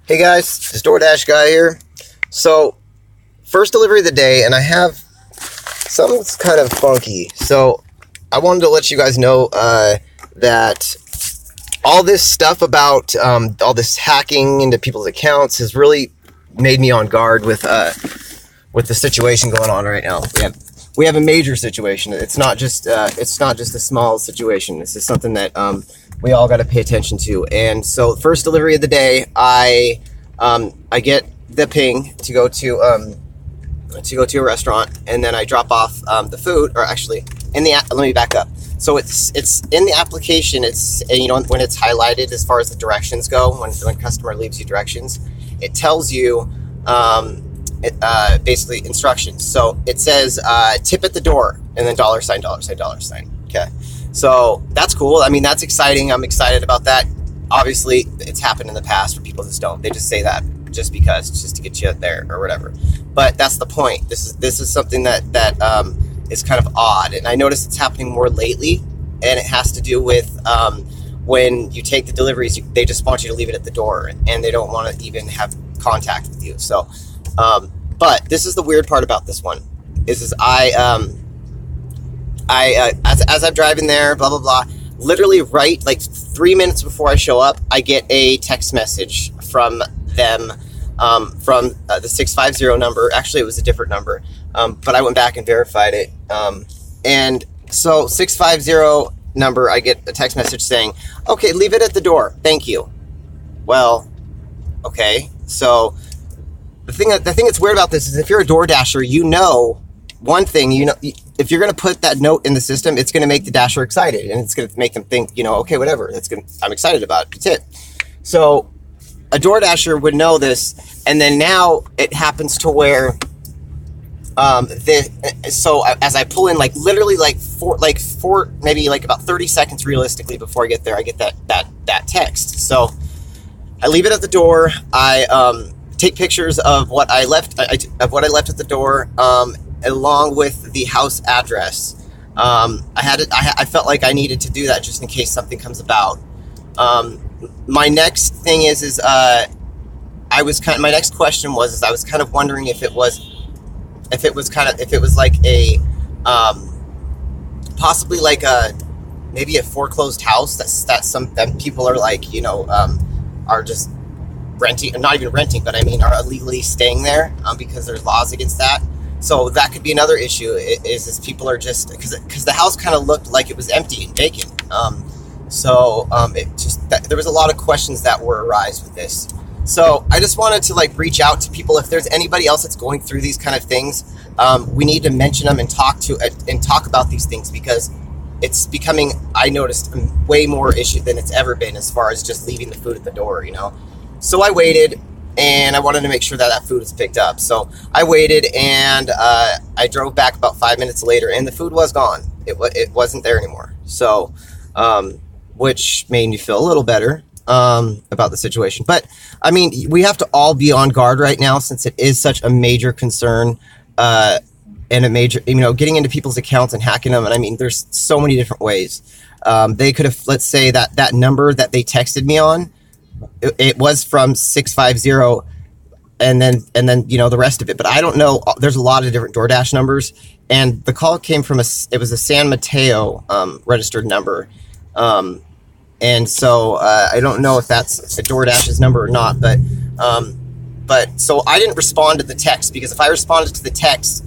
Hey guys, it's DoorDashGuy here. So, first delivery of the day, and I have something that's kind of funky. So, I wanted to let you guys know that all this stuff about all this hacking into people's accounts has really made me on guard with the situation going on right now. We have a major situation. It's not just a small situation. This is something that we all got to pay attention to. And so, first delivery of the day, I get the ping to go to a restaurant, and then I drop off the food. Or actually, let me back up. So it's in the application. It's when it's highlighted as far as the directions go. When customer leaves you directions, it tells you basically instructions. So it says tip at the door, and then $sign. Okay. So that's cool. I mean, that's exciting. I'm excited about that. Obviously, it's happened in the past where people just don't. They just say that just because, just to get you there or whatever. But that's the point. This is something that is kind of odd, and I notice it's happening more lately. And it has to do with when you take the deliveries, they just want you to leave it at the door, and they don't want to even have contact with you. So, but this is the weird part about this one. As I'm driving there, blah, blah, blah, literally right, like 3 minutes before I show up, I get a text message from them, from the 650 number. Actually, it was a different number, but I went back and verified it. And so 650 number, I get a text message saying, okay, leave it at the door. Thank you. Well, okay. So the thing that's weird about this is if you're a DoorDasher, one thing, if you're going to put that note in the system, it's going to make the Dasher excited, and it's going to make them think, okay, whatever, I'm excited about it. That's it. So a DoorDasher would know this, and then now it happens to where, so as I pull in, like literally like four, maybe like about 30 seconds realistically before I get there, I get that text. So I leave it at the door. I take pictures of what I left, at the door, along with the house address. I felt like I needed to do that just in case something comes about. My next thing is my next question was I was kind of wondering if it was like a possibly like maybe a foreclosed house that people are like, are just renting, not even renting, but I mean are illegally staying there because there's laws against that. So that could be another issue, is people are just, because the house kind of looked like it was empty and vacant. There was a lot of questions that were arise with this. So I just wanted to reach out to people. If there's anybody else that's going through these kind of things, we need to mention them and talk about these things, because it's becoming, I noticed, a way more issue than it's ever been as far as just leaving the food at the door, So I waited, and I wanted to make sure that food was picked up. So I waited, and I drove back about 5 minutes later, and the food was gone. It wasn't there anymore. So, which made me feel a little better about the situation. But I mean, we have to all be on guard right now, since it is such a major concern, and a major, getting into people's accounts and hacking them. And I mean, there's so many different ways. They could have, let's say that number that they texted me on, it was from 650, and then the rest of it. But I don't know. There's a lot of different DoorDash numbers, and the call came from it was a San Mateo registered number, and so I don't know if that's a DoorDash's number or not. But so I didn't respond to the text, because if I responded to the text,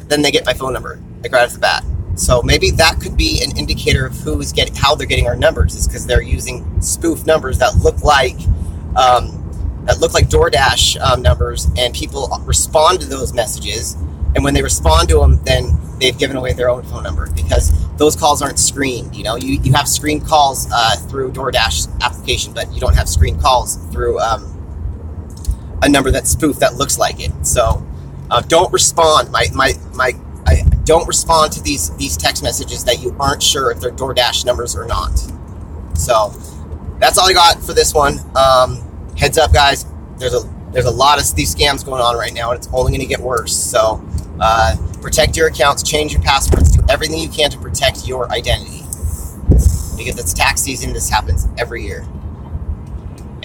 then they get my phone number right off the bat. So maybe that could be an indicator of how they're getting our numbers, is because they're using spoof numbers that look like DoorDash numbers, and people respond to those messages. And when they respond to them, then they've given away their own phone number, because those calls aren't screened. You have screened calls through DoorDash application, but you don't have screened calls through a number that's spoofed that looks like it. So don't respond. Don't respond to these text messages that you aren't sure if they're DoorDash numbers or not. So that's all I got for this one. Heads up, guys. There's a lot of these scams going on right now, and it's only going to get worse. So protect your accounts, change your passwords, do everything you can to protect your identity, because it's tax season. This happens every year.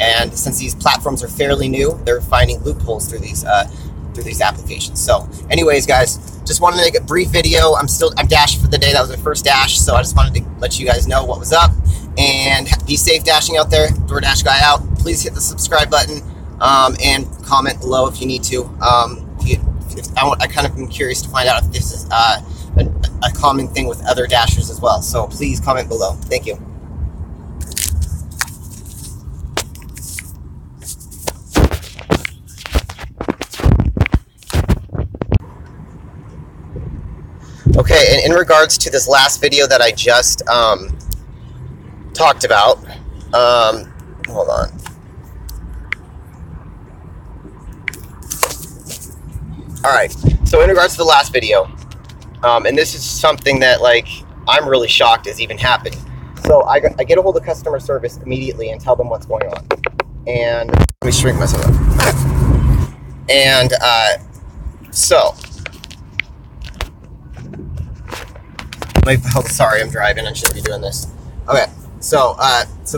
And since these platforms are fairly new, they're finding loopholes through these applications. So anyways, guys, just wanted to make a brief video. I'm dashing for the day. That was my first dash, so I just wanted to let you guys know what was up. And be safe dashing out there. DoorDash guy out. Please hit the subscribe button and comment below if you need to. I kind of am curious to find out if this is a common thing with other dashers as well. So please comment below. Thank you. Okay, and in regards to this last video that I just talked about, hold on. All right, so in regards to the last video, and this is something that, like, I'm really shocked has even happened. So I get a hold of customer service immediately and tell them what's going on. And let me shrink myself up. And so, sorry, I'm driving. I shouldn't be doing this. Okay, so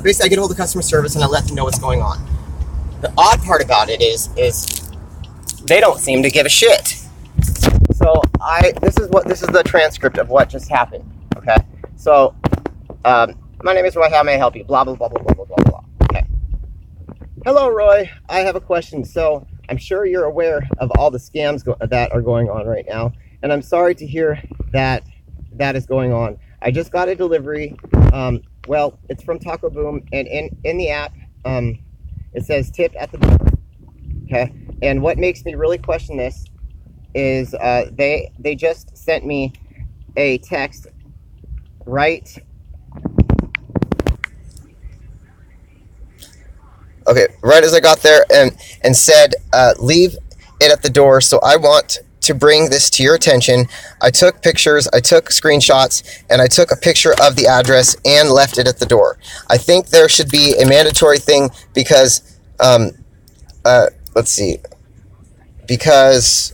basically I get a hold of customer service and I let them know what's going on. The odd part about it is they don't seem to give a shit. So this is the transcript of what just happened. Okay, so my name is Roy. How may I help you? Blah blah blah blah blah blah blah. Okay. Hello, Roy. I have a question. So I'm sure you're aware of all the scams that are going on right now, and I'm sorry to hear that is going on. I just got a delivery. Well, it's from Taco Boom, and in the app, it says tip at the door. Okay, and what makes me really question this is they just sent me a text right. Okay, right as I got there and said leave it at the door. So I want to bring this to your attention. I took pictures, I took screenshots, and I took a picture of the address and left it at the door. I think there should be a mandatory thing because, let's see, because,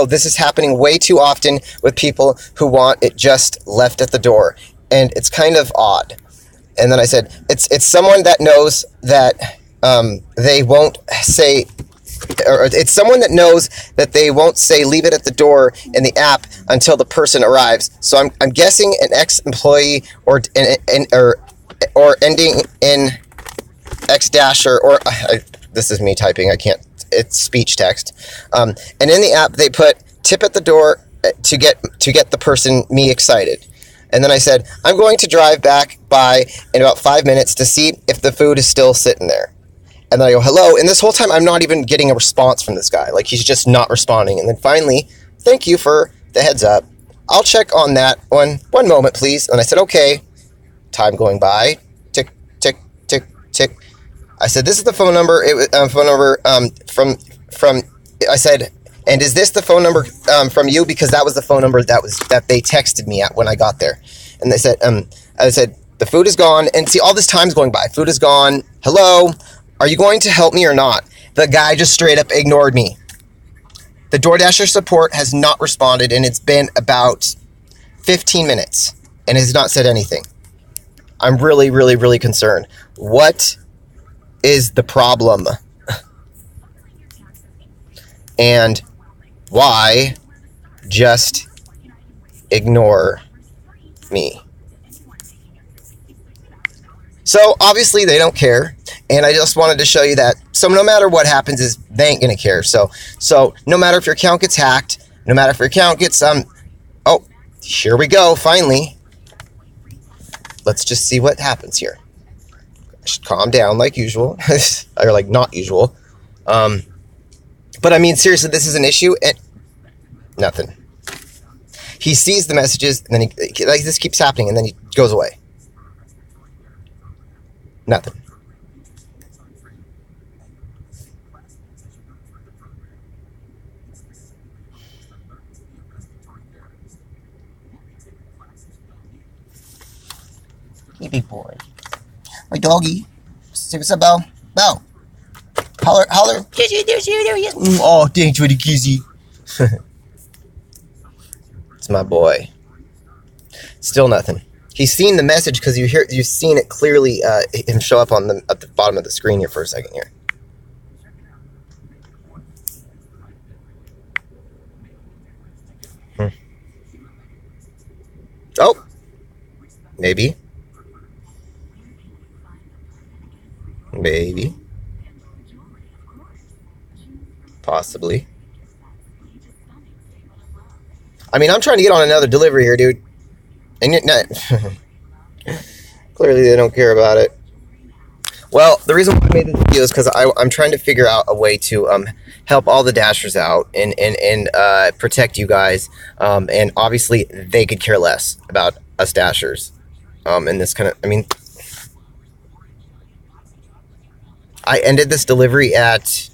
this is happening way too often with people who want it just left at the door, and it's kind of odd. And then I said, it's someone that knows that they won't say, or it's someone that knows that they won't say leave it at the door in the app until the person arrives. So I'm guessing an ex-employee or ending in X-Dasher or this is me typing. I can't. It's speech text. And in the app they put tip at the door to get the person me excited. And then I said I'm going to drive back by in about 5 minutes to see if the food is still sitting there. And then I go, hello. And this whole time, I'm not even getting a response from this guy. Like, he's just not responding. And then finally, thank you for the heads up. I'll check on that one moment, please. And I said, okay. Time going by. Tick, tick, tick, tick. I said, this is the phone number. From. I said, and is this the phone number from you? Because that was the phone number that they texted me at when I got there. And they said, I said, the food is gone. And see, all this time's going by. Food is gone. Hello. Are you going to help me or not? The guy just straight up ignored me. The DoorDasher support has not responded, and it's been about 15 minutes and has not said anything. I'm really, really, really concerned. What is the problem? And why just ignore me? So obviously they don't care, and I just wanted to show you that. So no matter what happens, they ain't gonna care. So no matter if your account gets hacked, no matter if your account gets oh, here we go. Finally, let's just see what happens here. I should calm down like usual, or like not usual. But I mean seriously, this is an issue, and nothing. He sees the messages, and then he like this keeps happening, and then he goes away. Nothing. Hey, big boy. My doggy. Say what's up, Bo. Bo. Holler, holler. There he is. Oh, thanks for the kizzy. It's my boy. Still nothing. He's seen the message because you've seen it clearly. Him show up on at the bottom of the screen here for a second here. Oh, maybe. Possibly. I mean, I'm trying to get on another delivery here, dude. And you're not. Clearly, they don't care about it. Well, the reason why I made this video is because I'm trying to figure out a way to help all the Dashers out and protect you guys. And obviously, they could care less about us Dashers. And this kind of, I mean, I ended this delivery at,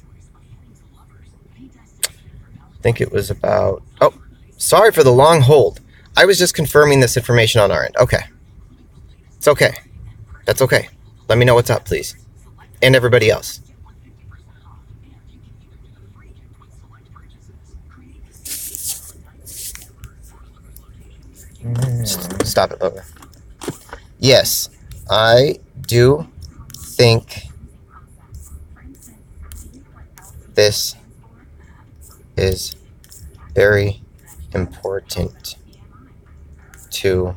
I think it was about, oh, sorry for the long hold. I was just confirming this information on our end. Okay. It's okay. That's okay. Let me know what's up, please. And everybody else. Stop it, Logan. Yes, I do think this is very important to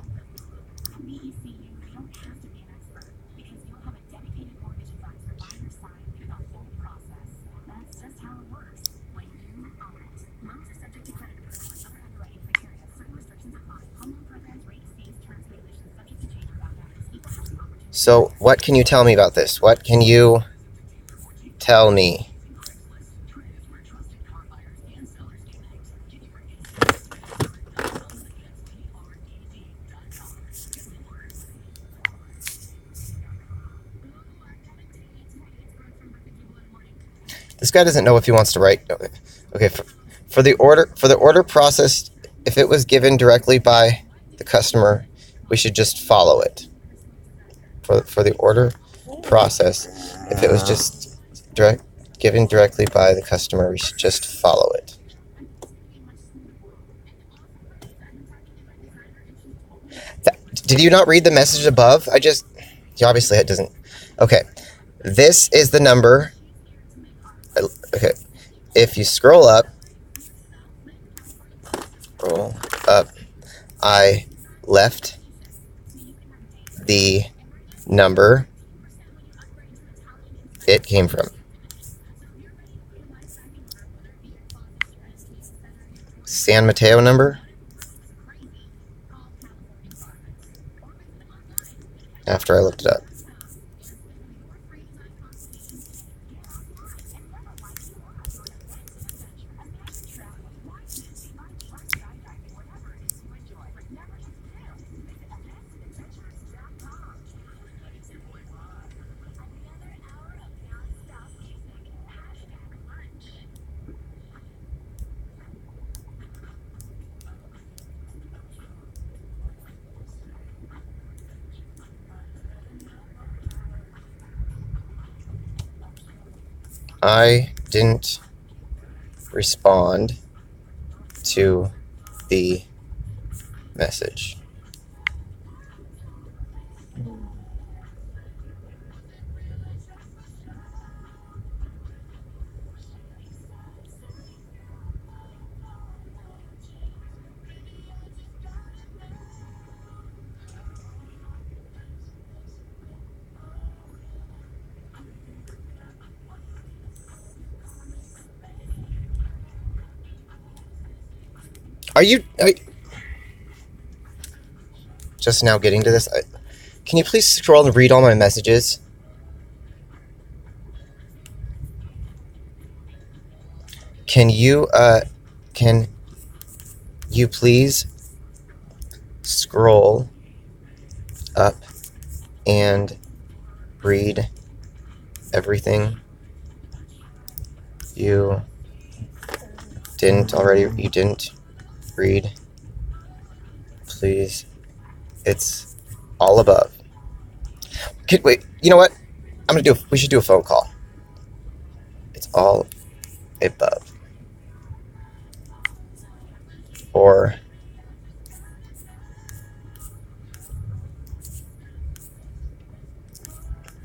So, what can you tell me about this? What can you tell me? This guy doesn't know if he wants to write. Okay, for the order process, if it was given directly by the customer, we should just follow it. For the order process, if it was just given directly by the customer, we should just follow it. Did you not read the message above? Obviously it doesn't. Okay, this is the number. Okay, if you scroll up, I left the number it came from. San Mateo number. After I looked it up. I didn't respond to the message. Are you just now getting to this? Can you please scroll and read all my messages? Can you please scroll up and read everything you didn't read, please. It's all above. Wait, you know what? We should do a phone call. It's all above. Or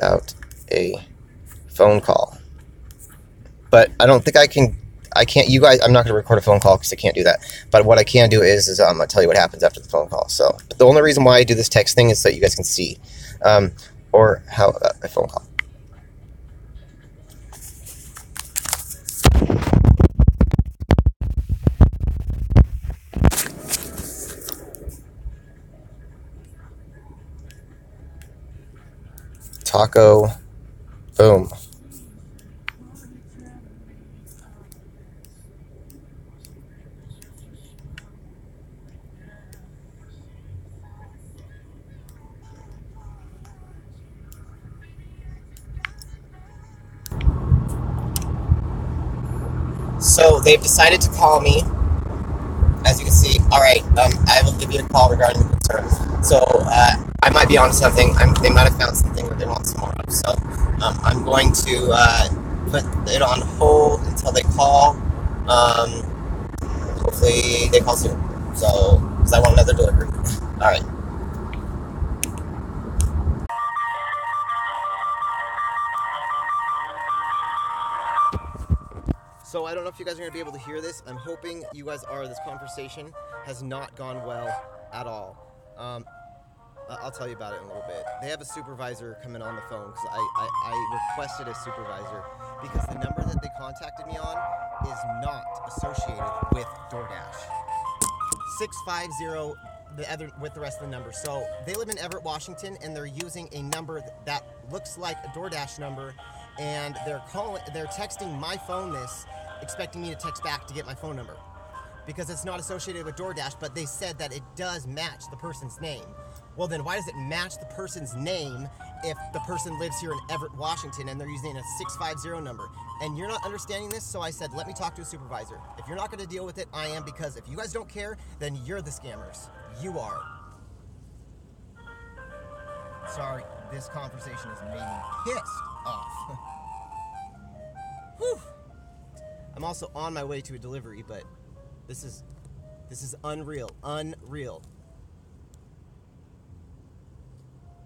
about a phone call. But I don't think I can't, you guys, I'm not going to record a phone call because I can't do that. But what I can do is I'll tell you what happens after the phone call. So the only reason why I do this text thing is so you guys can see, or how a phone call. Taco, boom. So they've decided to call me, as you can see. All right, I will give you a call regarding the concern. So I might be on something. They might have found something that they want some more of. So I'm going to put it on hold until they call. Hopefully they call soon. So, because I want another delivery. All right. So I don't know if you guys are going to be able to hear this. I'm hoping you guys are. This conversation has not gone well at all. I'll tell you about it in a little bit. They have a supervisor coming on the phone because I requested a supervisor because the number that they contacted me on is not associated with DoorDash. 650 with the rest of the numbers. So they live in Everett, Washington, and they're using a number that looks like a DoorDash number, and they're texting my phone this, expecting me to text back to get my phone number because it's not associated with DoorDash, but they said that it does match the person's name. Well, then why does it match the person's name if the person lives here in Everett, Washington, and they're using a 650 number? And you're not understanding this, so I said, let me talk to a supervisor. If you're not going to deal with it, I am, because if you guys don't care, then you're the scammers. You are. Sorry, this conversation has made me pissed off. Whew. I'm also on my way to a delivery, but this is unreal. Unreal.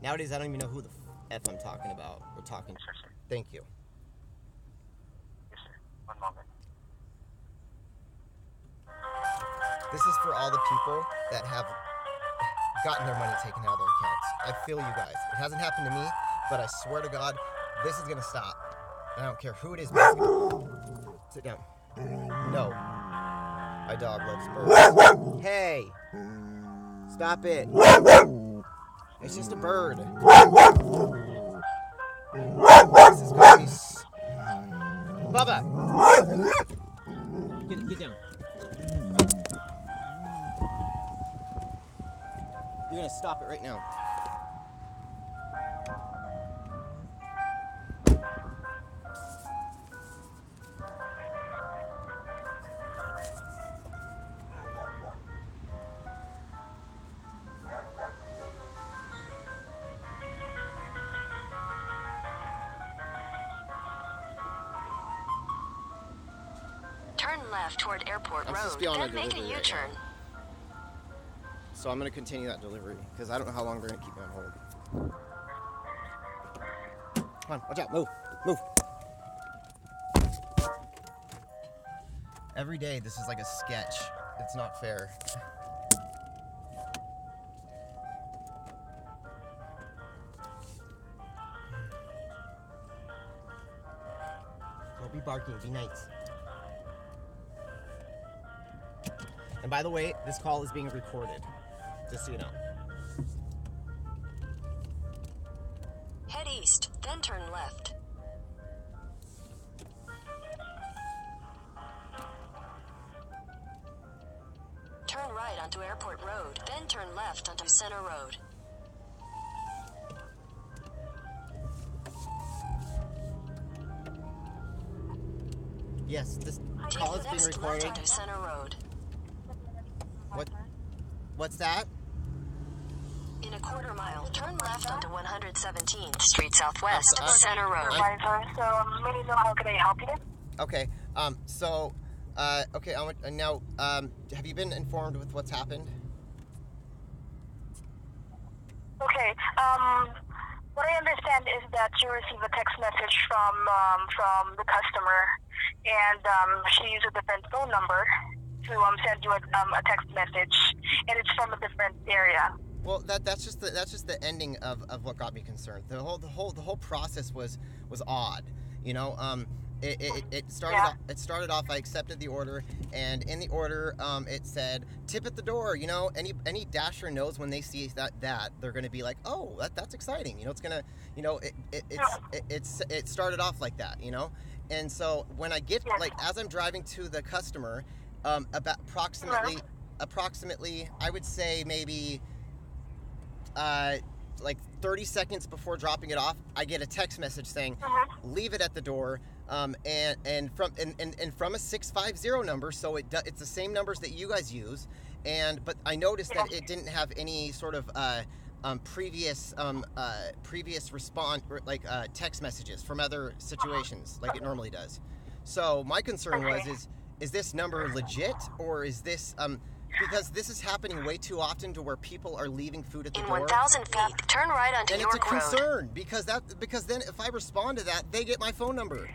Nowadays, I don't even know who the F I'm talking about. We're talking. Sure, sir. Thank you. Yes, sir. One moment. This is for all the people that have gotten their money taken out of their accounts. I feel you guys. It hasn't happened to me, but I swear to God, this is going to stop. I don't care who it is. Sit down. No. My dog loves birds. Hey! Stop it. It's just a bird. This is going to be... Bubba! Get down. You're going to stop it right now. Turn left toward Airport Road, then make a U-turn. So I'm going to continue that delivery, because I don't know how long they're going to keep me on hold. Come on, watch out, move, move. Every day, this is like a sketch. It's not fair. Don't be barking, be nice. And by the way, this call is being recorded, just so you know. Head east, then turn left. Turn right onto Airport Road, then turn left onto Center Road. Yes, this call is being recorded. Left onto Center Road. What's that? In a quarter mile, turn left onto 117th Street Southwest, Center Road. How can I help you? Okay, okay, now, have you been informed with what's happened? Okay, What I understand is that you receive a text message from the customer, and she used a different phone number to send you a text message, and it's from a different area. Well, that's just the ending of what got me concerned. The whole process was odd. You know, it started off. I accepted the order, and in the order, it said tip at the door. You know, any Dasher knows when they see that they're going to be like, oh, that's exciting. You know, it's gonna, you know, it started off like that. You know, and so when I get like as I'm driving to the customer, about approximately, I would say maybe. Like 30 seconds before dropping it off, I get a text message saying, "Leave it at the door," and from a 650 number, so it's the same numbers that you guys use, but I noticed that it didn't have any sort of previous response, like text messages from other situations like it normally does. So my concern was, is this number legit, or is this because this is happening way too often to where people are leaving food at the door. In 1,000 feet, turn right onto and York Road. It's a concern because then if I respond to that, they get my phone number.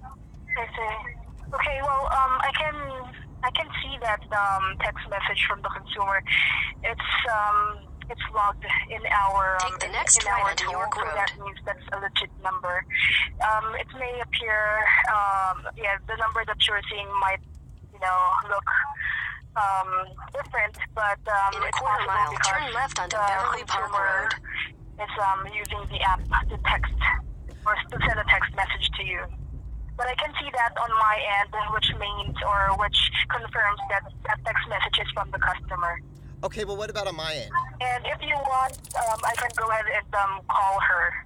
I see. Okay, well, I can see that text message from the consumer. It's logged in our Take the next right onto York Road. That means that's a legit number. It may appear, the number that you're seeing might, look different, but in a it's quarter mile, turn left onto Beverly Park Road. It's using the app to text or to send a text message to you. But I can see that on my end, which confirms that text message is from the customer. Okay, well, what about on my end? And if you want, I can go ahead and call her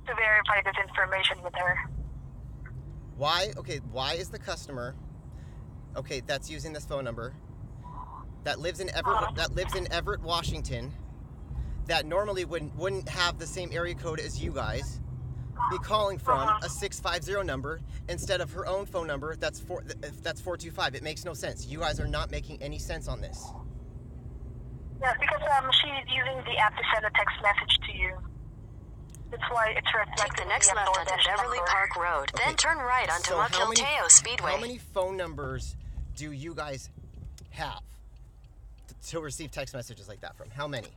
to verify this information with her. Why? Okay, why is the customer? Okay, that's using this phone number. That lives in Everett, Washington. That normally wouldn't have the same area code as you guys. Be calling from a 650 number instead of her own phone number. That's 425. It makes no sense. You guys are not making any sense on this. Yeah, because she's using the app to send a text message to you. That's why it's reflected. Take the next left onto Beverly Park Road, then turn right onto Mukilteo Speedway. How many phone numbers do you guys have to receive text messages like that from? How many?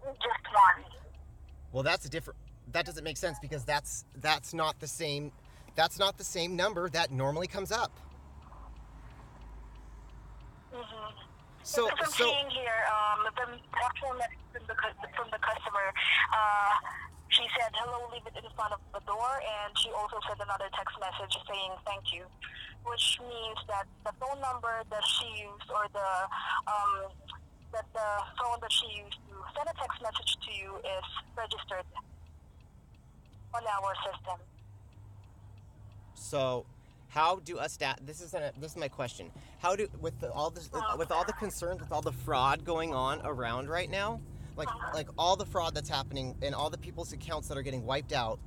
Just one. Well, that's a different. That doesn't make sense because that's not the same. That's not the same number that normally comes up. Mm-hmm. So seeing here, the actual message from the customer, she said, "Hello, leave it in front of the door," and she also sent another text message saying "thank you," which means that the phone number that she used, or the phone that she used to send a text message to you, is registered on our system. So, how do us this is my question. How do with all the concerns, with all the fraud going on around right now, like all the fraud that's happening and all the people's accounts that are getting wiped out,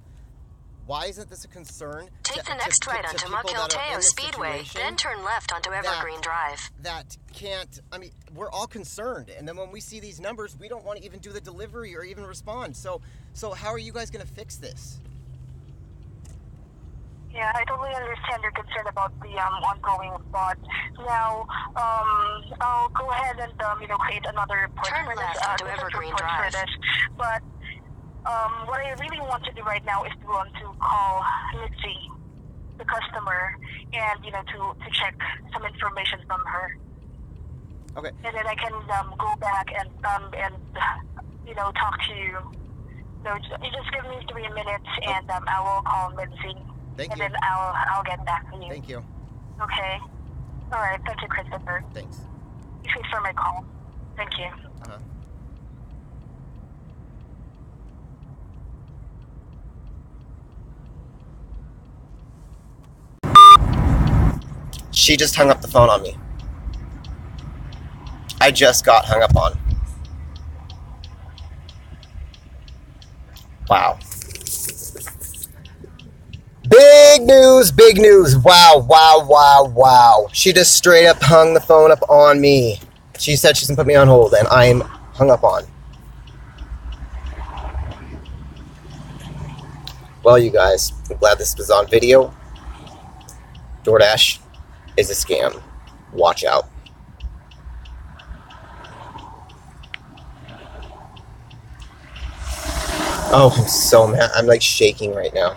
why isn't this a concern? Take the next right onto Mukilteo Speedway, then turn left onto Evergreen Drive. That can't. I mean, we're all concerned, and then when we see these numbers, we don't want to even do the delivery or even respond. So how are you guys going to fix this? Yeah, I totally understand your concern about the ongoing fraud. Now, I'll go ahead and create another report. Turn left onto Evergreen Drive. But what I really want to do right now is to call Mitzi, the customer, and to check some information from her. Okay. And then I can go back and talk to you. So you just give me 3 minutes, and I will call Mitzi. Thank you. And then I'll get back to you. Thank you. Okay. All right. Thank you, Christopher. Thanks. Thanks for my call. Thank you. She just hung up the phone on me. I just got hung up on. Wow. Big news. Wow. She just straight up hung the phone up on me. She said she's gonna put me on hold, and I'm hung up on. Well, you guys, I'm glad this was on video. DoorDash is a scam. Watch out. Oh, I'm so mad. I'm like shaking right now.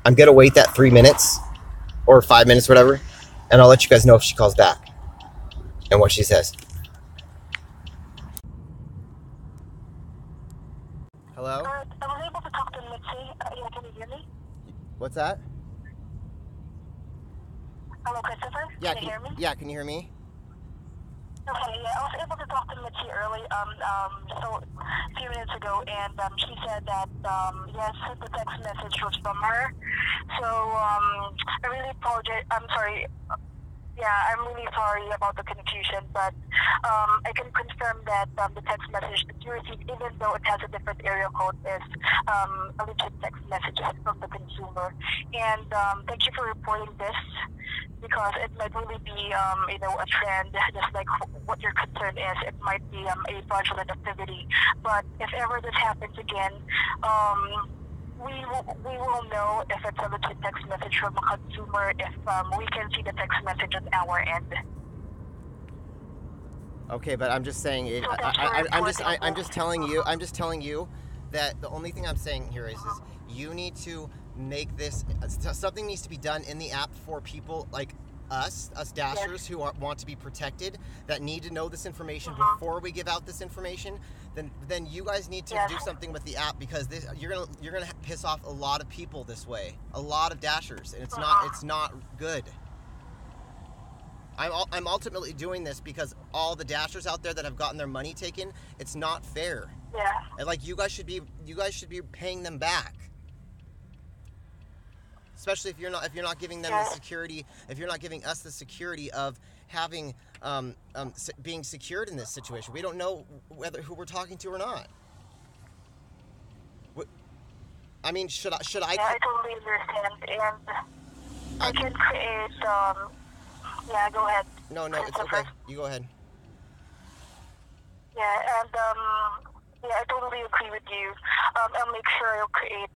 I'm gonna wait that 3 minutes or 5 minutes, whatever, and I'll let you guys know if she calls back and what she says. Hello? I was able to talk to Mitzi. Yeah, can you hear me? What's that? Hello, Christopher? Yeah, can you hear me? Yeah, can you hear me? Okay, yeah, I was able to talk to Mitzi early, so a few minutes ago, and she said that, yes, the text message was from her. So, I really apologize. I'm sorry. Yeah, I'm really sorry about the confusion, but I can confirm that the text message that you received, even though it has a different area code, is a legit text message from the consumer. And thank you for reporting this, because it might really be, a trend, just like what your concern is. It might be a fraudulent activity. But if ever this happens again, we will know if it's a legit text message from a consumer if we can see the text message at our end. Okay, but I'm just saying it. I'm just telling you that the only thing I'm saying here is you need to make this. Something needs to be done in the app for people like us Dashers who want to be protected, that need to know this information before we give out this information. Then you guys need to do something with the app, because you're gonna piss off a lot of people this way, a lot of Dashers, and it's not good. I'm ultimately doing this because all the Dashers out there that have gotten their money taken, it's not fair. Yeah. And like you guys should be paying them back. Especially if you're not giving them the security, if you're not giving us the security of having being secured in this situation. We don't know who we're talking to or not. I mean, should I? Yeah, I totally understand, and I can create. Yeah, go ahead. No, it's okay. You go ahead. Yeah, and I totally agree with you. I'll make sure I'll create